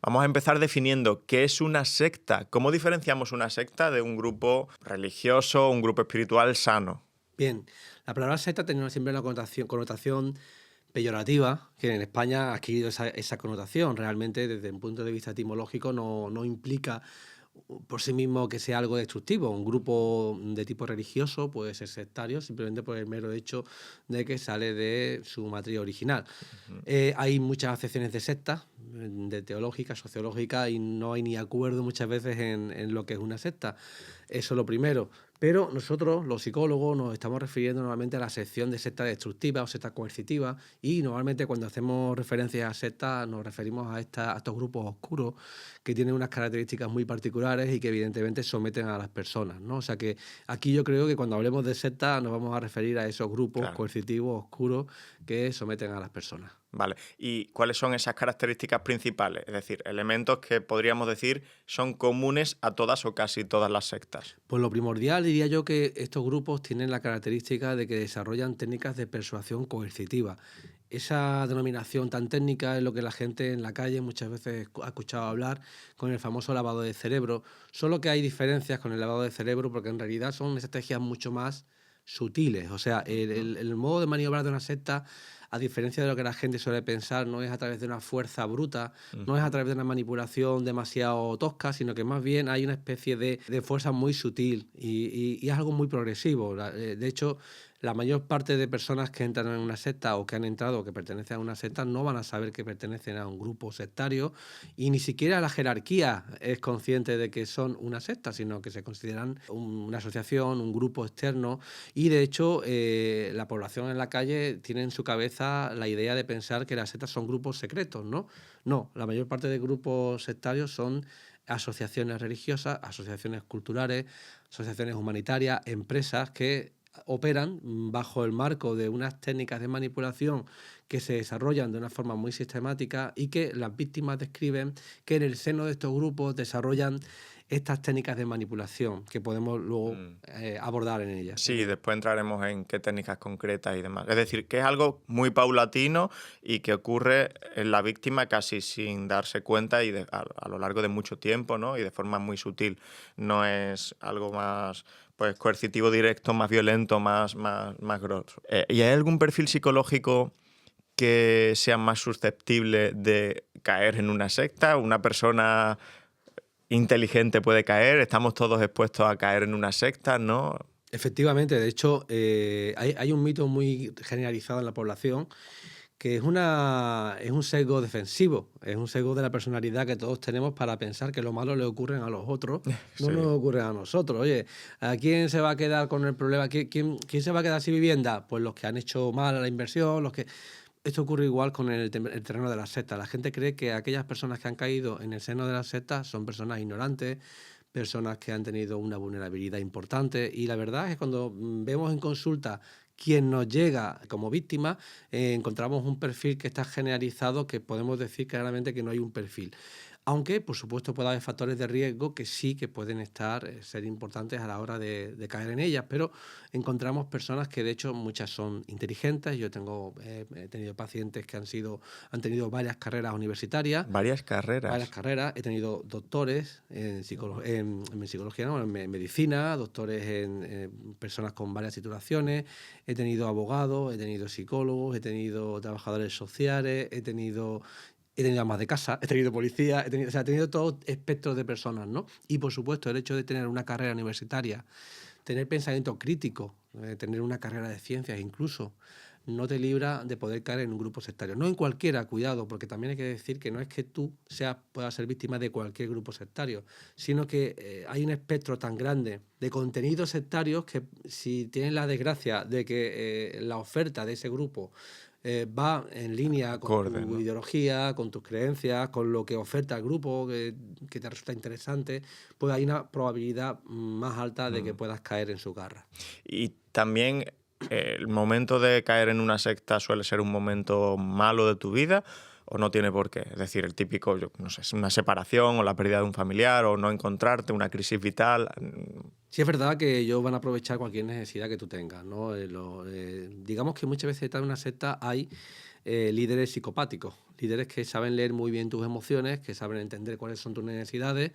Vamos a empezar definiendo qué es una secta. ¿Cómo diferenciamos una secta de un grupo religioso, un grupo espiritual sano? Bien, la palabra secta tiene siempre una connotación peyorativa, que en España ha adquirido esa connotación. Realmente, desde un punto de vista etimológico, no implica por sí mismo que sea algo destructivo. Un grupo de tipo religioso puede ser sectario simplemente por el mero hecho de que sale de su matriz original. Ujú. Hay muchas acepciones de sectas, de teológica, sociológica, y no hay ni acuerdo muchas veces en lo que es una secta. Eso es lo primero. Pero nosotros, los psicólogos, nos estamos refiriendo normalmente a la sección de secta destructiva o secta coercitiva, y normalmente cuando hacemos referencias a sectas nos referimos a estos grupos oscuros que tienen unas características muy particulares y que evidentemente someten a las personas, ¿no? O sea que aquí yo creo que cuando hablemos de secta nos vamos a referir a esos grupos Claro. coercitivos, oscuros, que someten a las personas. Vale. ¿Y cuáles son esas características principales? Es decir, elementos que podríamos decir son comunes a todas o casi todas las sectas. Pues lo primordial diría yo que estos grupos tienen la característica de que desarrollan técnicas de persuasión coercitiva. Esa denominación tan técnica es lo que la gente en la calle muchas veces ha escuchado hablar con el famoso lavado de cerebro, solo que hay diferencias con el lavado de cerebro porque en realidad son estrategias mucho más sutiles. O sea, Ujú. el modo de maniobrar de una secta, a diferencia de lo que la gente suele pensar, no es a través de una fuerza bruta, no es a Ujú. través de una manipulación demasiado tosca, sino que más bien hay una especie de fuerza muy sutil y es algo muy progresivo. De hecho, la mayor parte de personas que entran en una secta o que han entrado o que pertenecen a una secta no van a saber que pertenecen a un grupo sectario, y ni siquiera la jerarquía es consciente de que son una secta, sino que se consideran una asociación, un grupo externo, y de hecho la población en la calle tiene en su cabeza la idea de pensar que las sectas son grupos secretos, ¿no? No, la mayor parte de grupos sectarios son asociaciones religiosas, asociaciones culturales, asociaciones humanitarias, empresas que operan bajo el marco de unas técnicas de manipulación que se desarrollan de una forma muy sistemática, y que las víctimas describen que en el seno de estos grupos desarrollan estas técnicas de manipulación que podemos luego Mm. abordar en ellas. Sí, después entraremos en qué técnicas concretas y demás. Es decir, que es algo muy paulatino y que ocurre en la víctima casi sin darse cuenta y a lo largo de mucho tiempo, ¿no? Y de forma muy sutil. No es algo más, pues, coercitivo directo, más violento, más grosso. ¿Y hay algún perfil psicológico que sea más susceptible de caer en una secta? ¿Una persona inteligente puede caer? ¿Estamos todos expuestos a caer en una secta, no? Efectivamente, de hecho, hay un mito muy generalizado en la población que es un sesgo defensivo, es un sesgo de la personalidad que todos tenemos para pensar que lo malo le ocurre a los otros, no nos Sí. ocurre a nosotros. Oye, ¿a quién se va a quedar con el problema? ¿Quién se va a quedar sin vivienda? Pues los que han hecho mal la inversión, los que... Esto ocurre igual con el terreno de las sectas. La gente cree que aquellas personas que han caído en el seno de las sectas son personas ignorantes, personas que han tenido una vulnerabilidad importante, y la verdad es que cuando vemos en consulta quién nos llega como víctima, encontramos un perfil que está generalizado, que podemos decir claramente que no hay un perfil. Aunque, por supuesto, puede haber factores de riesgo que sí que pueden ser importantes a la hora de caer en ellas, pero encontramos personas que, de hecho, muchas son inteligentes. Yo he tenido pacientes que han tenido varias carreras universitarias, Varias varias carreras. carreras. He tenido doctores Ujú. en psicología, no, en medicina, doctores personas con varias titulaciones. He tenido abogados, he tenido psicólogos, he tenido trabajadores sociales, he tenido amas de casa, he tenido policía, o sea, he tenido todo espectro de personas, ¿no? Y por supuesto, el hecho de tener una carrera universitaria, tener pensamiento crítico, tener una carrera de ciencias incluso, no te libra de poder caer en un grupo sectario. No en cualquiera, cuidado, porque también hay que decir que no es que tú puedas ser víctima de cualquier grupo sectario, sino que hay un espectro tan grande de contenidos sectarios que, si tienes la desgracia de que la oferta de ese grupo va en línea con Acorde, tu ¿no? ideología, con tus creencias, con lo que oferta el grupo, que te resulta interesante, pues hay una probabilidad más alta de que Mm. puedas caer en su garra. Y también el momento de caer en una secta suele ser un momento malo de tu vida o no tiene por qué. Es decir, el típico, yo no sé, es una separación o la pérdida de un familiar o no encontrarte, una crisis vital. Sí, es verdad que ellos van a aprovechar cualquier necesidad que tú tengas, ¿no? Digamos que muchas veces en una secta hay líderes psicopáticos. líderes que saben leer muy bien tus emociones, que saben entender cuáles son tus necesidades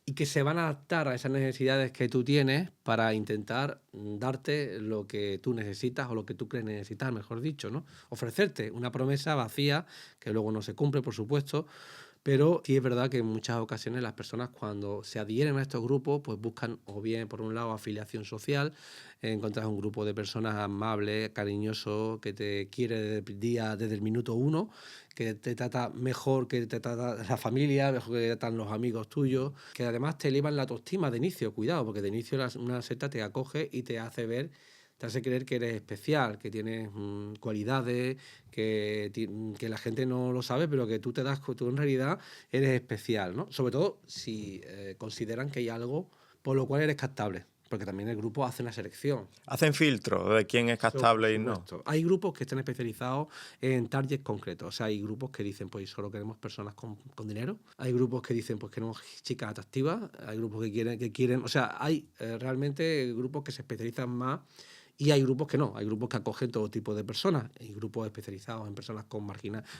y que se van a adaptar a esas necesidades que tú tienes para intentar darte lo que tú necesitas o lo que tú crees necesitar, mejor dicho, ¿no? Ofrecerte una promesa vacía que luego no se cumple, por supuesto, pero sí es verdad que en muchas ocasiones las personas cuando se adhieren a estos grupos, pues buscan o bien por un lado afiliación social, encuentras un grupo de personas amables, cariñosos, que te quiere desde el minuto uno, que te trata mejor que te trata la familia, mejor que te tratan los amigos tuyos, que además te elevan la autoestima de inicio, cuidado, porque de inicio una secta te acoge y te hace ver, te hace creer que eres especial, que tienes cualidades, que la gente no lo sabe, pero que tú te das, tú en realidad eres especial, ¿no? Sobre todo si consideran que hay algo por lo cual eres captable, porque también el grupo hace una selección. Hacen filtro de quién es Por captable y no. supuesto. Hay grupos que están especializados en targets concretos. O sea, hay grupos que dicen, pues solo queremos personas con dinero. Hay grupos que dicen, pues queremos chicas atractivas. Hay grupos que quieren, o sea, hay realmente grupos que se especializan más y hay grupos que no. Hay grupos que acogen todo tipo de personas. Hay grupos especializados en personas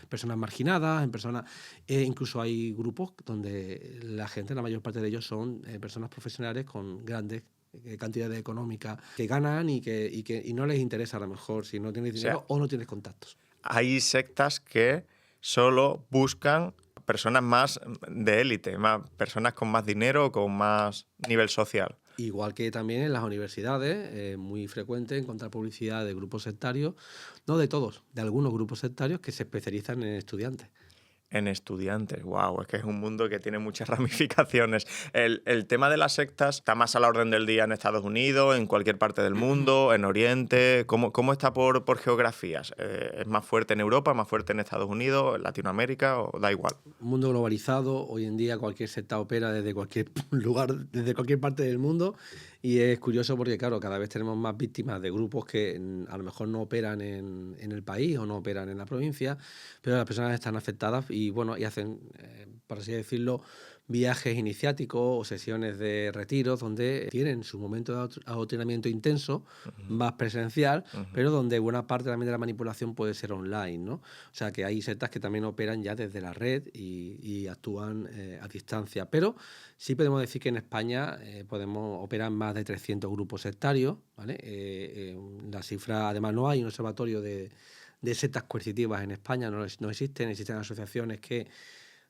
personas marginadas, en personas, incluso hay grupos donde la gente, la mayor parte de ellos son personas profesionales con grandes cantidades económicas que ganan y no les interesa a lo mejor si no tienes O sea, dinero o no tienes contactos. hay sectas que solo buscan personas más de élite, más personas con más dinero o con más nivel social. Igual que también en las universidades, muy frecuente encontrar publicidad de grupos sectarios, no de todos, de algunos grupos sectarios que se especializan en estudiantes. En estudiantes, wow, es que es un mundo que tiene muchas ramificaciones. El tema de las sectas está más a la orden del día en Estados Unidos, en cualquier parte del mundo, en Oriente. ¿Cómo está por geografías? ¿Es más fuerte en Europa, más fuerte en Estados Unidos, en Latinoamérica o da igual? Un mundo globalizado, hoy en día cualquier secta opera desde cualquier lugar, desde cualquier parte del mundo y es curioso porque, claro, cada vez tenemos más víctimas de grupos que a lo mejor no operan en el país o no operan en la provincia, pero las personas están afectadas y, bueno, y hacen, por así decirlo, viajes iniciáticos o sesiones de retiros donde tienen su momento de adoctrinamiento intenso, Ujú, más presencial, ujú. pero donde buena parte también de la manipulación puede ser online, ¿no? O sea, que hay sectas que también operan ya desde la red y actúan a distancia. Pero sí podemos decir que en España operan más de 300 grupos sectarios, ¿vale? La cifra, además, no hay un observatorio de sectas coercitivas en España, no existen asociaciones que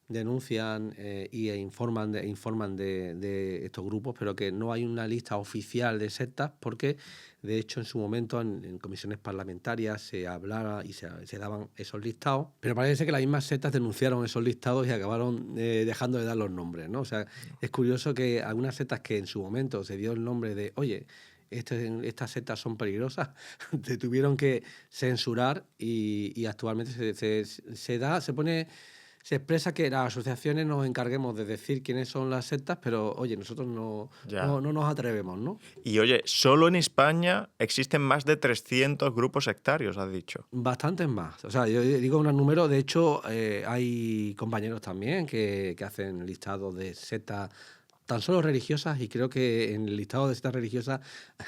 denuncian informan de estos grupos, pero que no hay una lista oficial de sectas porque, de hecho, en su momento en comisiones parlamentarias se hablaba y se daban esos listados, pero parece que las mismas sectas denunciaron esos listados y acabaron dejando de dar los nombres, ¿no? O sea, es curioso que algunas sectas que en su momento se dio el nombre de, oye, estas sectas son peligrosas, se tuvieron que censurar y actualmente se expresa que las asociaciones nos encarguemos de decir quiénes son las sectas, pero oye, nosotros no, Ya. no, no nos atrevemos, ¿no? Y oye, solo en España existen más de 300 grupos sectarios, has dicho. Bastantes más. O sea, yo digo un número, de hecho, hay compañeros también que hacen listados de sectas tan solo religiosas y creo que en el listado de sectas religiosas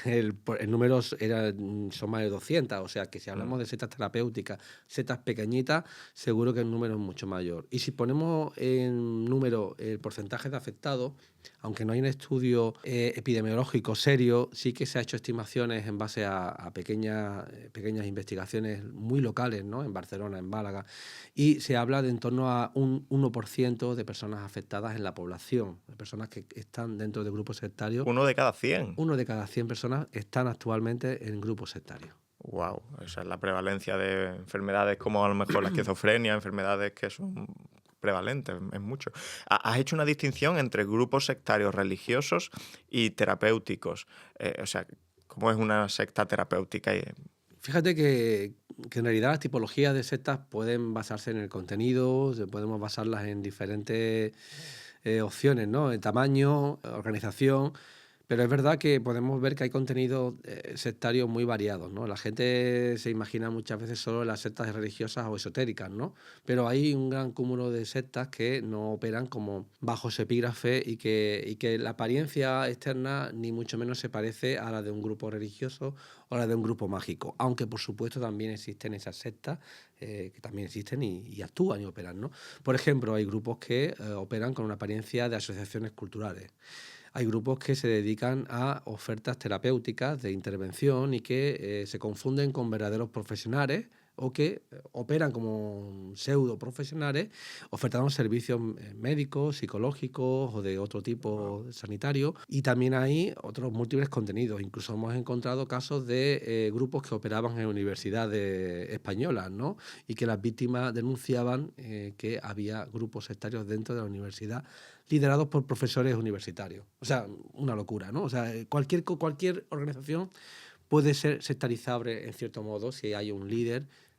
el número son más de 200. O sea, que si Mm. hablamos de sectas terapéuticas, sectas pequeñitas, seguro que el número es mucho mayor. Y si ponemos en número el porcentaje de afectados, aunque no hay un estudio epidemiológico serio, sí que se ha hecho estimaciones en base a pequeñas investigaciones muy locales, ¿no? En Barcelona, en Málaga, y se habla de en torno a un 1% de personas afectadas en la población, de personas que están dentro de grupos sectarios. 1 de cada 100. 1 de cada 100 personas están actualmente en grupos sectarios. Wow, esa es la prevalencia de enfermedades como a lo mejor la esquizofrenia, enfermedades que son prevalentes, es mucho. Has hecho una distinción entre grupos sectarios religiosos y terapéuticos. O sea, ¿cómo es una secta terapéutica? Fíjate que en realidad las tipologías de sectas pueden basarse en el contenido, podemos basarlas en diferentes opciones, ¿no? En tamaño, organización, Pero es verdad que podemos ver que hay contenidos sectarios muy variados, ¿no? La gente se imagina muchas veces solo las sectas religiosas o esotéricas, ¿no? Pero hay un gran cúmulo de sectas que no operan como bajo ese epígrafe y que la apariencia externa ni mucho menos se parece a la de un grupo religioso o a la de un grupo mágico. Aunque, por supuesto, también existen esas sectas que también existen y actúan y operan, ¿no? Por ejemplo, hay grupos que operan con una apariencia de asociaciones culturales. Hay grupos que se dedican a ofertas terapéuticas de intervención y que se confunden con verdaderos profesionales o que operan como pseudo profesionales ofertando servicios médicos, psicológicos o de otro Wow. tipo sanitario. Y también hay otros múltiples contenidos. Incluso hemos encontrado casos de grupos que operaban en universidades españolas, ¿no? Y que las víctimas denunciaban que había grupos sectarios dentro de la universidad liderados por profesores universitarios. O sea, una locura, ¿no? O sea, cualquier organización puede ser sectarizable en cierto modo si hay un líder